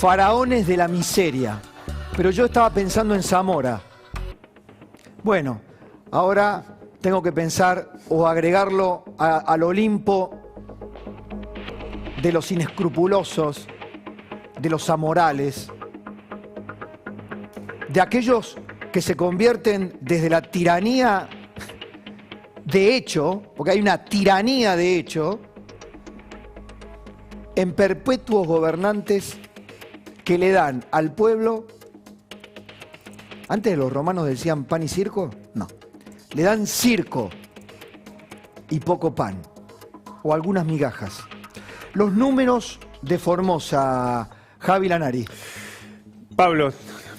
faraones de la miseria. Pero yo estaba pensando en Zamora. Bueno, ahora tengo que pensar o agregarlo al Olimpo de los inescrupulosos, de los amorales, de aquellos que se convierten desde la tiranía de hecho, porque hay una tiranía de hecho, en perpetuos gobernantes que le dan al pueblo, antes los romanos decían pan y circo, no, le dan circo y poco pan, o algunas migajas. Los números de Formosa, Javi Lanari. Pablo,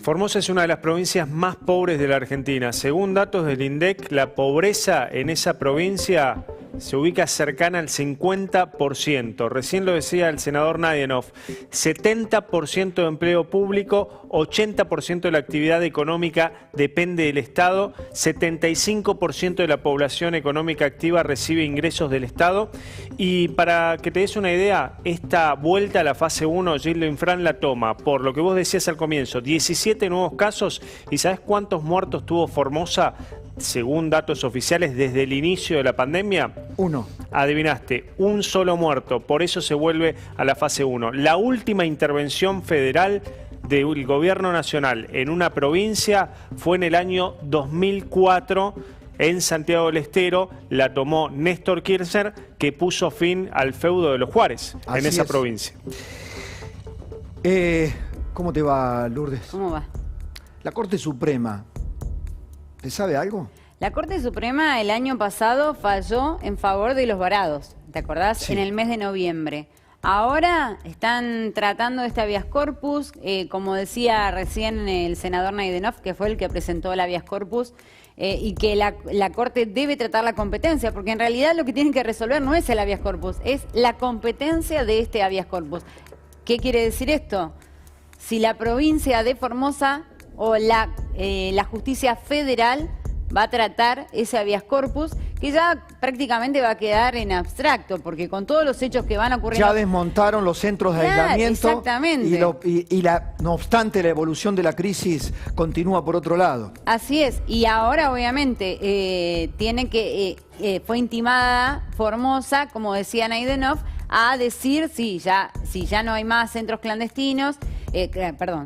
Formosa es una de las provincias más pobres de la Argentina. Según datos del INDEC, la pobreza en esa provincia se ubica cercana al 50%. Recién lo decía el senador Nadienov, 70% de empleo público, 80% de la actividad económica depende del Estado, 75% de la población económica activa recibe ingresos del Estado. Y para que te des una idea, esta vuelta a la fase 1, Gildo Infran la toma, por lo que vos decías al comienzo, 17 nuevos casos. ¿Y sabés cuántos muertos tuvo Formosa? Según datos oficiales, desde el inicio de la pandemia, 1. Adivinaste, un solo muerto, por eso se vuelve a la fase 1. La última intervención federal del gobierno nacional en una provincia fue en el año 2004, en Santiago del Estero, la tomó Néstor Kirchner, que puso fin al feudo de los Juárez en esa provincia. ¿Cómo te va, Lourdes? ¿Cómo va? La Corte Suprema, ¿te sabe algo? La Corte Suprema el año pasado falló en favor de los varados, ¿te acordás? Sí. En el mes de noviembre. Ahora están tratando este habeas corpus, como decía recién el senador Nadienov, que fue el que presentó el habeas corpus, y que la Corte debe tratar la competencia, porque en realidad lo que tienen que resolver no es el habeas corpus, es la competencia de este habeas corpus. ¿Qué quiere decir esto? Si la provincia de Formosa o la justicia federal va a tratar ese habeas corpus, que ya prácticamente va a quedar en abstracto, porque con todos los hechos que van ocurriendo... Ya desmontaron los centros de aislamiento. Exactamente. No obstante, la evolución de la crisis continúa por otro lado. Así es, y ahora obviamente fue intimada Formosa, como decía Nadienov, a decir si ya no hay más centros clandestinos,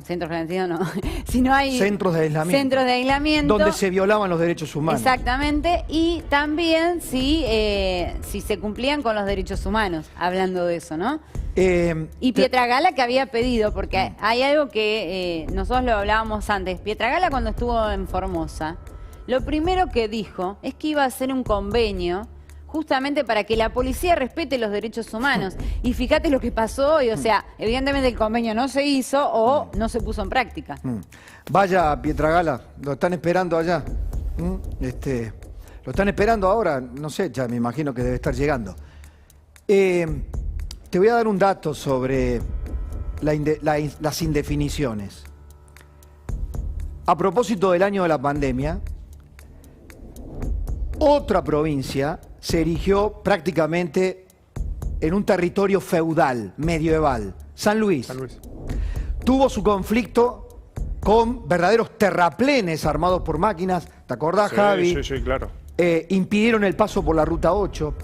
centros clandestinos no, si no hay centros de aislamiento, donde se violaban los derechos humanos. Exactamente, y también si se cumplían con los derechos humanos, hablando de eso, ¿no? Y Pietragala, que había pedido, porque hay algo que nosotros lo hablábamos antes, Pietragala cuando estuvo en Formosa, lo primero que dijo es que iba a hacer un convenio justamente para que la policía respete los derechos humanos. Y fíjate lo que pasó hoy, o sea, evidentemente el convenio no se hizo o no se puso en práctica. Vaya a Pietragala, lo están esperando allá. Lo están esperando ahora, no sé, ya me imagino que debe estar llegando. Te voy a dar un dato sobre las indefiniciones. A propósito del año de la pandemia, otra provincia se erigió prácticamente en un territorio feudal, medieval, San Luis. Tuvo su conflicto con verdaderos terraplenes armados por máquinas, ¿te acordás, Javi? Sí, claro. Impidieron el paso por la Ruta 8.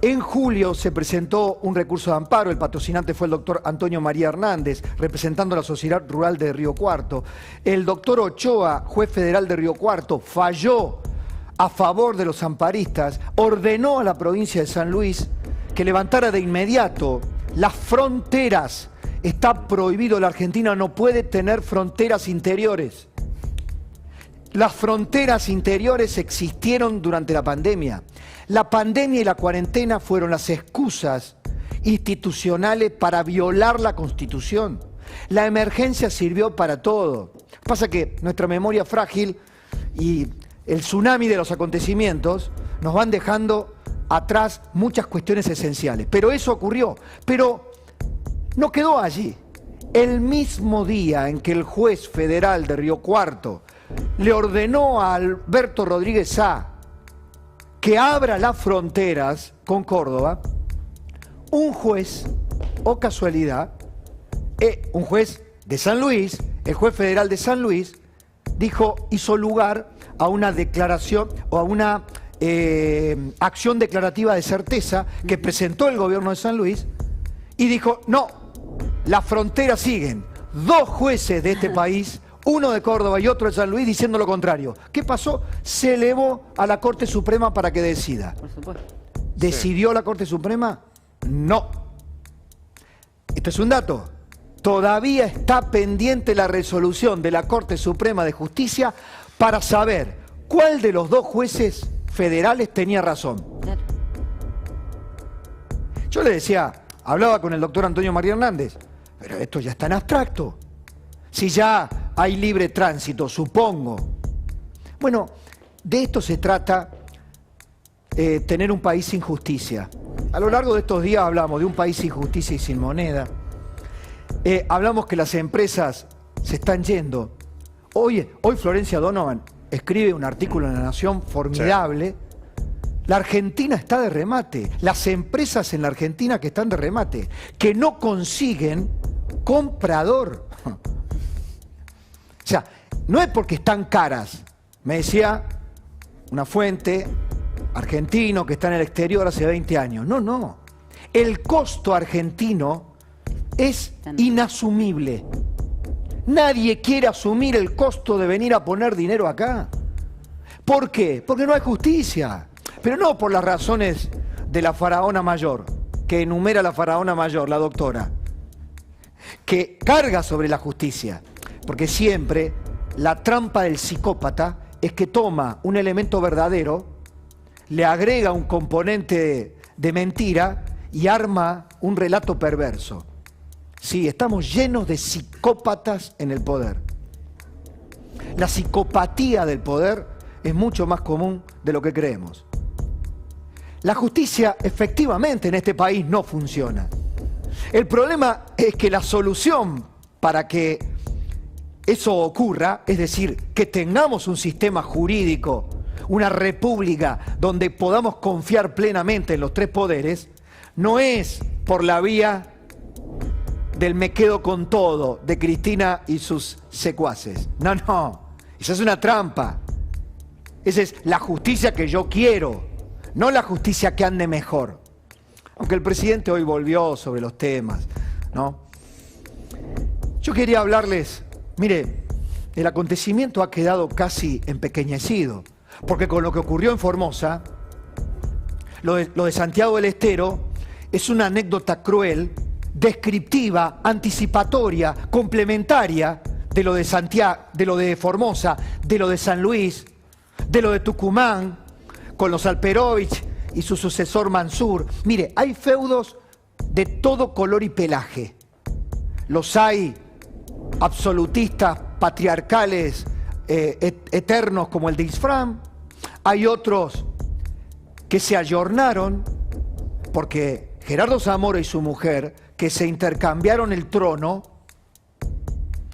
En julio se presentó un recurso de amparo, el patrocinante fue el doctor Antonio María Hernández, representando a la Sociedad Rural de Río Cuarto. El doctor Ochoa, juez federal de Río Cuarto, falló a favor de los amparistas, ordenó a la provincia de San Luis que levantara de inmediato las fronteras. Está prohibido, la Argentina no puede tener fronteras interiores. Las fronteras interiores existieron durante la pandemia. La pandemia y la cuarentena fueron las excusas institucionales para violar la Constitución. La emergencia sirvió para todo. Pasa que nuestra memoria frágil y el tsunami de los acontecimientos nos van dejando atrás muchas cuestiones esenciales. Pero eso ocurrió. Pero no quedó allí. El mismo día en que el juez federal de Río Cuarto le ordenó a Alberto Rodríguez Sá que abra las fronteras con Córdoba, un juez, o casualidad, un juez de San Luis, el juez federal de San Luis, hizo lugar a una declaración o a una acción declarativa de certeza que presentó el gobierno de San Luis y dijo, no, las fronteras siguen. 2 jueces de este país, uno de Córdoba y otro de San Luis, diciendo lo contrario. ¿Qué pasó? Se elevó a la Corte Suprema para que decida. Por supuesto. ¿Decidió la Corte Suprema? No. Esto es un dato. Todavía está pendiente la resolución de la Corte Suprema de Justicia para saber cuál de los 2 jueces federales tenía razón. Claro. Yo le decía, hablaba con el doctor Antonio María Hernández, pero esto ya está en abstracto. Si ya hay libre tránsito, supongo. Bueno, de esto se trata tener un país sin justicia. A lo largo de estos días hablamos de un país sin justicia y sin moneda. Hablamos que las empresas se están yendo. Hoy Florencia Donovan escribe un artículo en La Nación formidable. Sí. La Argentina está de remate. Las empresas en la Argentina que están de remate, que no consiguen comprador. O sea, no es porque están caras. Me decía una fuente argentino que está en el exterior hace 20 años. No, no. El costo argentino es inasumible. Nadie quiere asumir el costo de venir a poner dinero acá. ¿Por qué? Porque no hay justicia. Pero no por las razones de la faraona mayor, que enumera la faraona mayor, la doctora, que carga sobre la justicia. Porque siempre la trampa del psicópata es que toma un elemento verdadero, le agrega un componente de mentira y arma un relato perverso. Sí, estamos llenos de psicópatas en el poder. La psicopatía del poder es mucho más común de lo que creemos. La justicia efectivamente en este país no funciona. El problema es que la solución para que eso ocurra, es decir, que tengamos un sistema jurídico, una república donde podamos confiar plenamente en los 3 poderes, no es por la vía del me quedo con todo de Cristina y sus secuaces. No, no, esa es una trampa. Esa es la justicia que yo quiero, no la justicia que ande mejor. Aunque el presidente hoy volvió sobre los temas, ¿no? Yo quería hablarles, mire, el acontecimiento ha quedado casi empequeñecido, porque con lo que ocurrió en Formosa, lo de Santiago del Estero es una anécdota cruel, descriptiva, anticipatoria, complementaria de lo de Santiago, de lo de Formosa, de lo de San Luis, de lo de Tucumán, con los Alperovich y su sucesor Mansur. Mire, hay feudos de todo color y pelaje. Los hay absolutistas, patriarcales, eternos como el de Isfram. Hay otros que se ayornaron porque Gerardo Zamora y su mujer, que se intercambiaron el trono.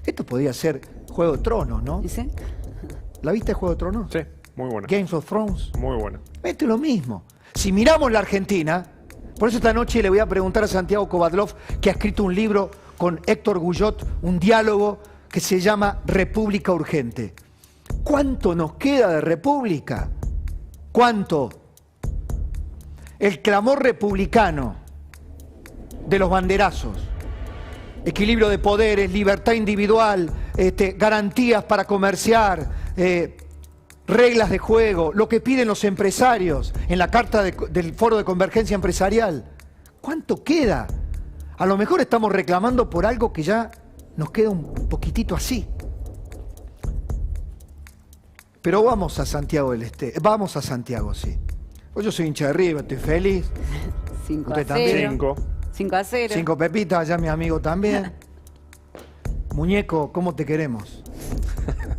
Esto podía ser Juego de Tronos, ¿no? ¿Sí? ¿La viste Juego de Tronos? Sí, muy buena. Games of Thrones. Muy buena. Esto es lo mismo. Si miramos la Argentina, por eso esta noche le voy a preguntar a Santiago Kovadlov, que ha escrito un libro con Héctor Guyot, un diálogo que se llama República Urgente. ¿Cuánto nos queda de república? ¿Cuánto? El clamor republicano de los banderazos, equilibrio de poderes, libertad individual, garantías para comerciar, reglas de juego, lo que piden los empresarios en la carta del Foro de Convergencia Empresarial. ¿Cuánto queda? A lo mejor estamos reclamando por algo que ya nos queda un poquitito así. Pero vamos a Santiago del Estero, vamos a Santiago, sí. Pues yo soy hincha de River, estoy feliz. 5-0. 5-0. 5 pepitas, allá mi amigo también. Muñeco, ¿cómo te queremos?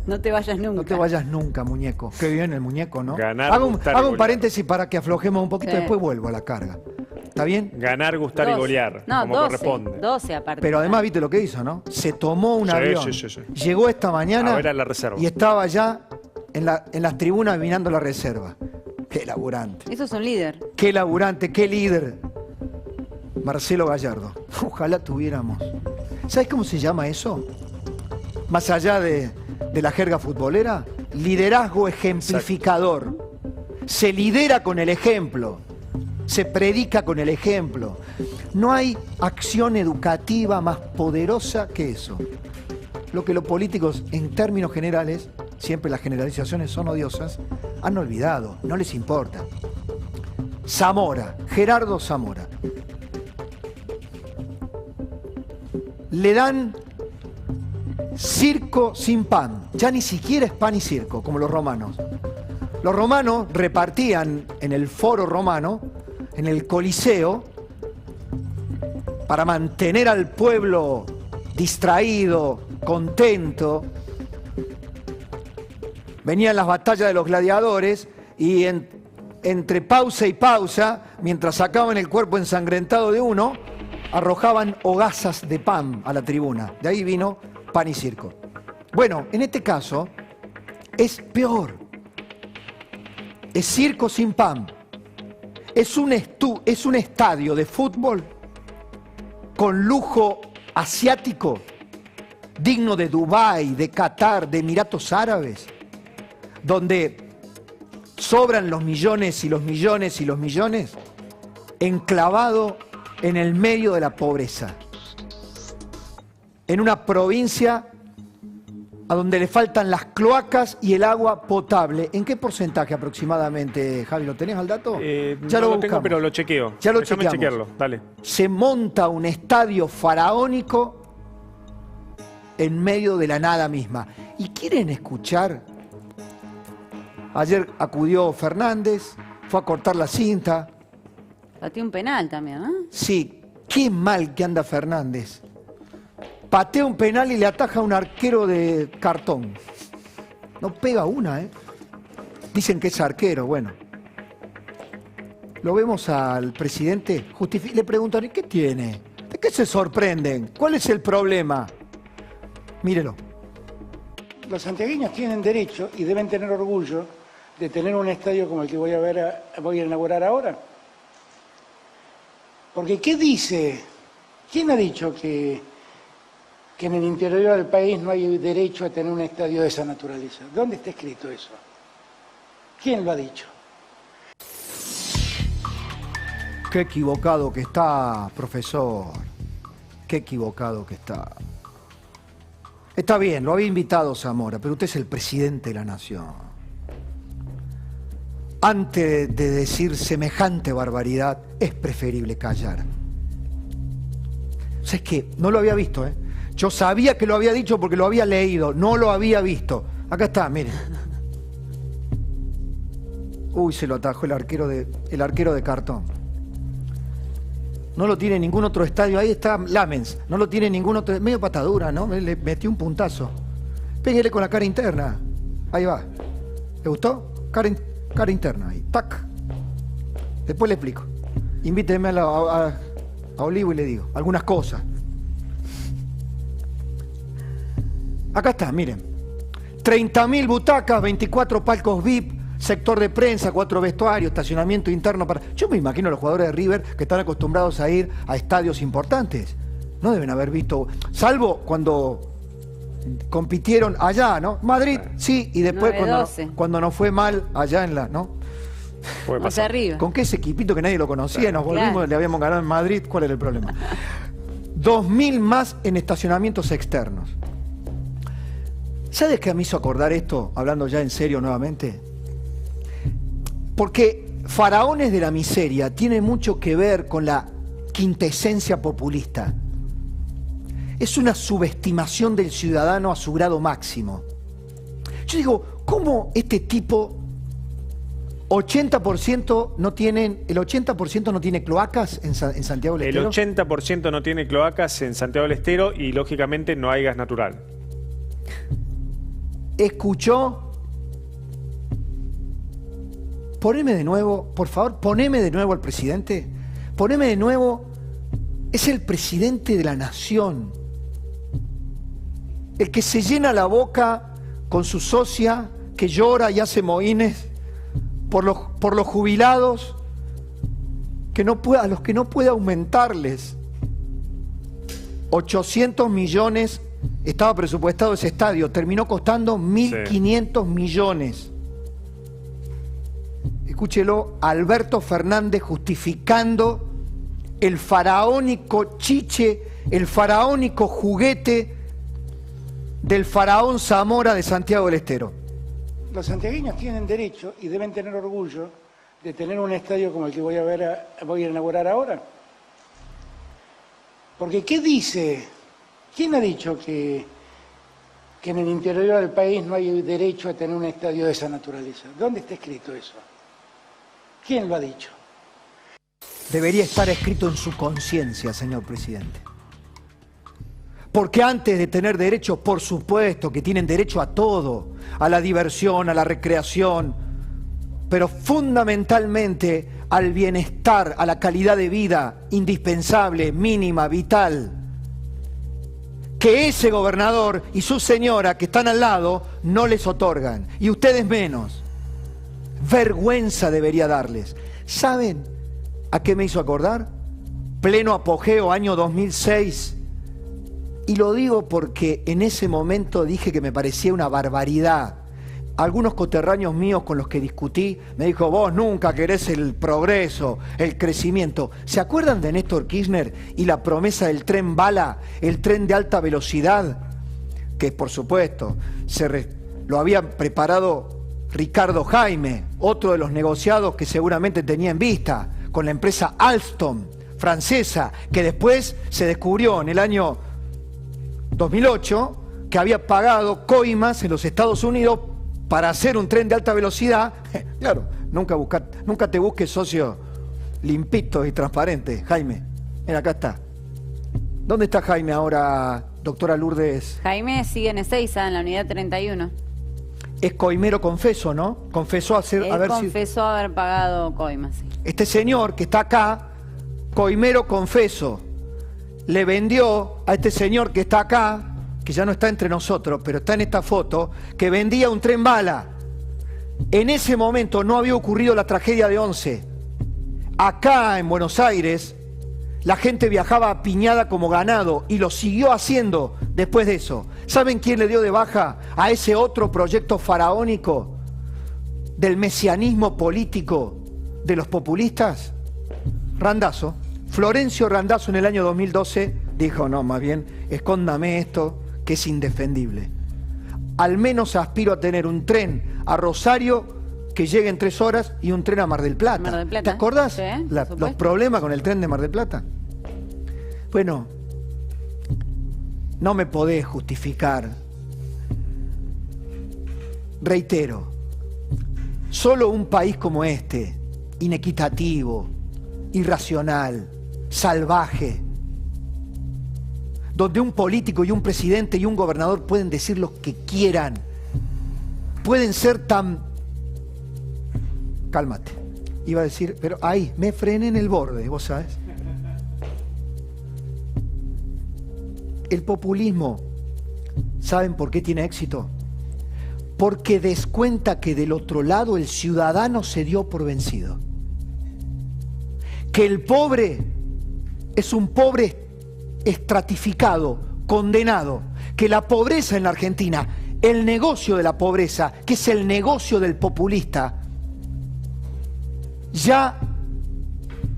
No te vayas nunca. No te vayas nunca, muñeco. Qué bien el muñeco, ¿no? Ganar, hago gustar y un golear. paréntesis para que aflojemos un poquito, Sí. después vuelvo a la carga. ¿Está bien? Ganar, gustar y 12. golear, No, como 12. corresponde. 12 aparte. Pero además, viste lo que hizo, ¿no? Se tomó un Sí, avión. sí. Llegó esta mañana A ver a la reserva. y estaba ya en las tribunas mirando la reserva. Qué laburante. Eso es un líder. Qué laburante, qué líder. Marcelo Gallardo. Ojalá tuviéramos. ¿Sabes cómo se llama eso? más allá de la jerga futbolera, liderazgo ejemplificador. Exacto. Se lidera con el ejemplo, se predica con el ejemplo. No hay acción educativa más poderosa que eso. Lo que los políticos, en términos generales, siempre las generalizaciones son odiosas, han olvidado, no les importa. Zamora, Gerardo Zamora. Le dan circo sin pan, ya ni siquiera es pan y circo, como los romanos. Los romanos repartían en el foro romano, en el Coliseo, para mantener al pueblo distraído, contento. Venían las batallas de los gladiadores y entre pausa y pausa, mientras sacaban el cuerpo ensangrentado de uno, arrojaban hogazas de pan a la tribuna. De ahí vino pan y circo. Bueno, en este caso es peor. Es circo sin pan. Es un estadio de fútbol con lujo asiático, digno de Dubái, de Qatar, de Emiratos Árabes, donde sobran los millones y los millones y los millones, enclavado en el medio de la pobreza, en una provincia a donde le faltan las cloacas y el agua potable. ¿En qué porcentaje aproximadamente, Javi? ¿Lo tenés al dato? Ya no lo tengo, pero lo chequeo. Ya lo Déjame chequearlo, dale. Se monta un estadio faraónico en medio de la nada misma. ¿Y quieren escuchar? Ayer acudió Fernández, fue a cortar la cinta. Pateó un penal también, ¿no? Sí, qué mal que anda Fernández. Patea un penal y le ataja a un arquero de cartón. No pega una, ¿eh? Dicen que es arquero, bueno. Lo vemos al presidente, le preguntan, ¿y qué tiene? ¿De qué se sorprenden? ¿Cuál es el problema? Mírelo. Los santiagueños tienen derecho y deben tener orgullo de tener un estadio como el que voy a inaugurar ahora. Porque ¿qué dice? ¿Quién ha dicho que en el interior del país no hay derecho a tener un estadio de esa naturaleza? ¿Dónde está escrito eso? ¿Quién lo ha dicho? Qué equivocado que está, profesor. Qué equivocado que está. Está bien, lo había invitado Zamora, pero usted es el presidente de la nación. Antes de decir semejante barbaridad, es preferible callar. O sea, es que no lo había visto, ¿eh? Yo sabía que lo había dicho porque lo había leído, no lo había visto. Acá está, miren. Uy, se lo atajó el arquero de cartón. No lo tiene ningún otro estadio. Ahí está Lamens. No lo tiene ningún otro. Medio patadura, ¿no? Le metió un puntazo. Péguele con la cara interna. Ahí va. ¿Le gustó? Cara interna. Ahí. Tac. Después le explico. Invíteme a Olivo y le digo algunas cosas. Acá está, miren. 30.000 butacas, 24 palcos VIP, sector de prensa, 4 vestuarios, estacionamiento interno para... Yo me imagino a los jugadores de River que están acostumbrados a ir a estadios importantes. No deben haber visto... Salvo cuando compitieron allá, ¿no? Madrid, sí, y después cuando nos fue mal allá en la... ¿no? Arriba. ¿Con qué ese equipito que nadie lo conocía? Nos volvimos, le habíamos ganado en Madrid. ¿Cuál era el problema? 2.000 más en estacionamientos externos. ¿Sabes qué me hizo acordar esto, hablando ya en serio nuevamente? Porque Faraones de la Miseria tiene mucho que ver con la quintesencia populista. Es una subestimación del ciudadano a su grado máximo. Yo digo, ¿cómo este tipo, 80% no tienen, el 80% no tiene cloacas en Santiago del Estero? El 80% no tiene cloacas en Santiago del Estero y lógicamente no hay gas natural. ¿Escuchó? Poneme de nuevo, por favor, poneme de nuevo al presidente. Poneme de nuevo. Es el presidente de la nación. El que se llena la boca con su socia, que llora y hace mohines por los jubilados, a los que no puede aumentarles 800 millones estaba presupuestado ese estadio, terminó costando 1.500 millones. Escúchelo, Alberto Fernández justificando el faraónico chiche, el faraónico juguete del faraón Zamora de Santiago del Estero. Los santiagueños tienen derecho y deben tener orgullo de tener un estadio como el que voy a inaugurar ahora. Porque ¿qué dice? ¿Quién ha dicho que en el interior del país no hay derecho a tener un estadio de esa naturaleza? ¿Dónde está escrito eso? ¿Quién lo ha dicho? Debería estar escrito en su conciencia, señor presidente. Porque antes de tener derecho, por supuesto que tienen derecho a todo, a la diversión, a la recreación, pero fundamentalmente al bienestar, a la calidad de vida indispensable, mínima, vital, que ese gobernador y su señora que están al lado no les otorgan, y ustedes menos. Vergüenza debería darles. ¿Saben a qué me hizo acordar? Pleno apogeo, año 2006. Y lo digo porque en ese momento dije que me parecía una barbaridad. Algunos coterráneos míos con los que discutí me dijo, vos nunca querés el progreso, el crecimiento. ¿Se acuerdan de Néstor Kirchner y la promesa del tren bala, el tren de alta velocidad? Que por supuesto lo había preparado Ricardo Jaime, otro de los negociados que seguramente tenía en vista, con la empresa Alstom, francesa, que después se descubrió en el año 2008 que había pagado coimas en los Estados Unidos para hacer un tren de alta velocidad. Claro, nunca te busques socio limpito y transparente, Jaime. Mira, acá está. ¿Dónde está Jaime ahora, doctora Lourdes? Jaime sigue en Ezeiza, en la unidad 31. Es coimero confeso, ¿no? Confesó confesó haber pagado coimas, sí. Este señor que está acá, coimero confeso, le vendió a este señor que está acá, que ya no está entre nosotros, pero está en esta foto, que vendía un tren bala. En ese momento no había ocurrido la tragedia de Once. Acá en Buenos Aires, la gente viajaba apiñada como ganado y lo siguió haciendo después de eso. ¿Saben quién le dio de baja a ese otro proyecto faraónico del mesianismo político de los populistas? Randazzo. Florencio Randazzo en el año 2012 dijo, no, más bien, escóndame esto, que es indefendible. Al menos aspiro a tener un tren a Rosario que llegue en 3 horas y un tren a Mar del Plata. Mar del Plata. ¿Te acordás? Sí, los problemas con el tren de Mar del Plata. Bueno, no me podés justificar. Reitero, solo un país como este, inequitativo, irracional, salvaje, donde un político y un presidente y un gobernador pueden decir lo que quieran, pueden ser tan... Cálmate, iba a decir, pero ahí, me frené en el borde, vos sabés. El populismo, ¿saben por qué tiene éxito? Porque descuenta que del otro lado el ciudadano se dio por vencido. Que el pobre es un pobre estratificado, condenado. Que la pobreza en la Argentina, el negocio de la pobreza, que es el negocio del populista, ya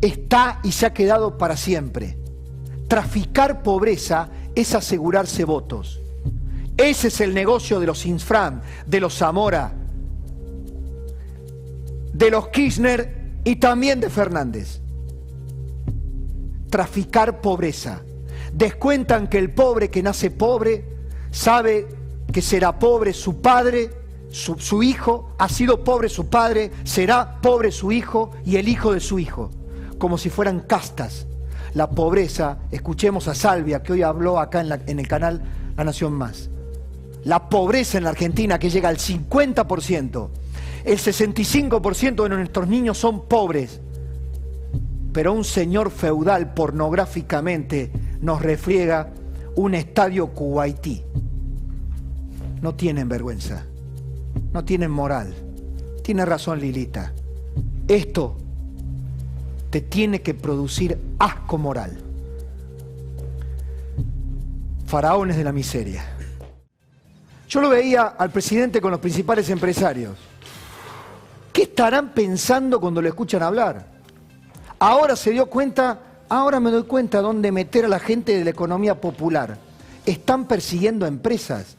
está y se ha quedado para siempre. Traficar pobreza es asegurarse votos. Ese es el negocio de los Infram, de los Zamora, de los Kirchner y también de Fernández. Traficar pobreza. Descuentan que el pobre que nace pobre sabe que será pobre su padre, su hijo, ha sido pobre su padre, será pobre su hijo y el hijo de su hijo, como si fueran castas. La pobreza, escuchemos a Salvia, que hoy habló acá en el canal La Nación Más. La pobreza en la Argentina que llega al 50%, el 65% de nuestros niños son pobres, pero un señor feudal pornográficamente nos refriega un estadio kuwaití. No tienen vergüenza, no tienen moral. Tiene razón Lilita, esto te tiene que producir asco moral. faraones de la miseria. Yo lo veía al presidente con los principales empresarios. ¿Qué estarán pensando cuando lo escuchan hablar? Ahora se dio cuenta, ahora me doy cuenta dónde meter a la gente de la economía popular. Están persiguiendo empresas,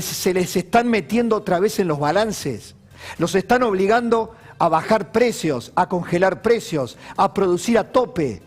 se les están metiendo otra vez en los balances, los están obligando a bajar precios, a congelar precios, a producir a tope.